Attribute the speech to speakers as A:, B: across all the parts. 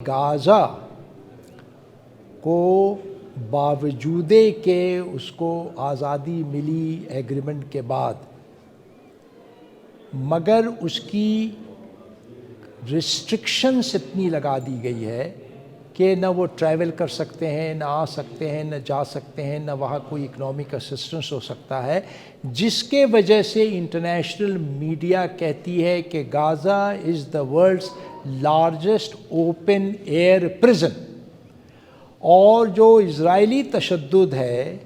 A: Gaza को बावजूद कि उसको आज़ादी मिली एग्रीमेंट के बाद, मगर उसकी रिस्ट्रिक्शंस इतनी लगा दी गई है कि न वो ट्रैवल कर सकते हैं, न आ सकते हैं, न जा सकते हैं, न वहाँ कोई इकनॉमिक असिस्टेंस हो सकता है, जिसके वजह से इंटरनेशनल मीडिया कहती है कि Gaza is the world's largest open air prison. और जो इज़राइली तशद्दुद है,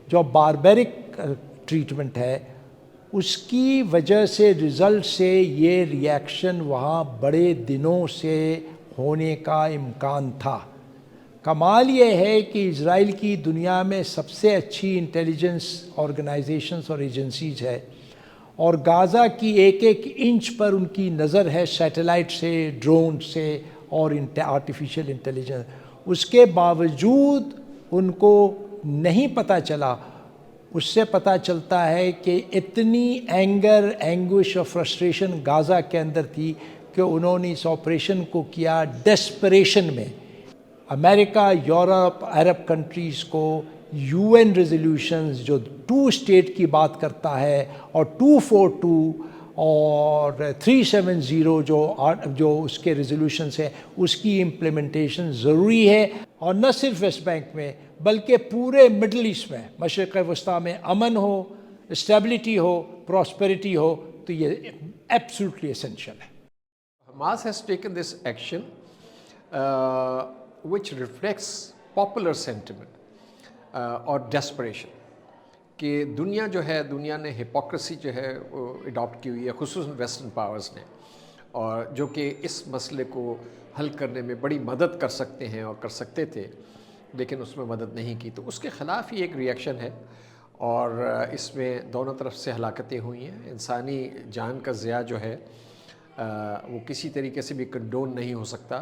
A: जो बारबेरिक ट्रीटमेंट है, उसकी वजह से रिज़ल्ट से ये रिएक्शन वहाँ बड़े दिनों से होने का इम्कान था। कमाल ये है कि इज़राइल की दुनिया में सबसे अच्छी इंटेलिजेंस ऑर्गेनाइजेशंस और एजेंसीज़ है, और गाज़ा की एक एक इंच पर उनकी नज़र है, सैटेलाइट से, ड्रोन से और आर्टिफिशियल इंटेलिजेंस। उसके बावजूद उनको नहीं पता चला। उससे पता चलता है कि इतनी एंगर, एंग्विश और फ्रस्ट्रेशन गाज़ा के अंदर थी कि उन्होंने इस ऑपरेशन को किया डेस्परेशन में। अमेरिका, यूरोप, अरब कंट्रीज़ को यूएन रेजोल्यूशंस जो 2 स्टेट की बात करता है और 242 और 370 जो उसके रेजोल्यूशंस हैं, उसकी इम्प्लीमेंटेशन ज़रूरी है। और न सिर्फ वेस्ट बैंक में बल्कि पूरे मिडल ईस्ट में, मशरिक़ वस्ता में अमन हो, स्टेबिलिटी हो, प्रॉस्पेरिटी हो, तो ये एब्सोल्युटली एसेंशियल है।
B: Hamas has taken this action which reflects popular sentiment और desperation कि दुनिया जो है, दुनिया ने हिपोक्रेसी जो है वो अडॉप्ट की हुई है, खुसूसन वेस्टर्न पावर्स ने, और जो कि इस मसले को हल करने में बड़ी मदद कर सकते हैं और कर सकते थे, लेकिन उसमें मदद नहीं की। तो उसके ख़िलाफ़ ही एक रिएक्शन है, और इसमें दोनों तरफ से हलाकतें हुई हैं। इंसानी जान का ज़िया जो है वो किसी तरीके से भी कंडोन नहीं हो सकता।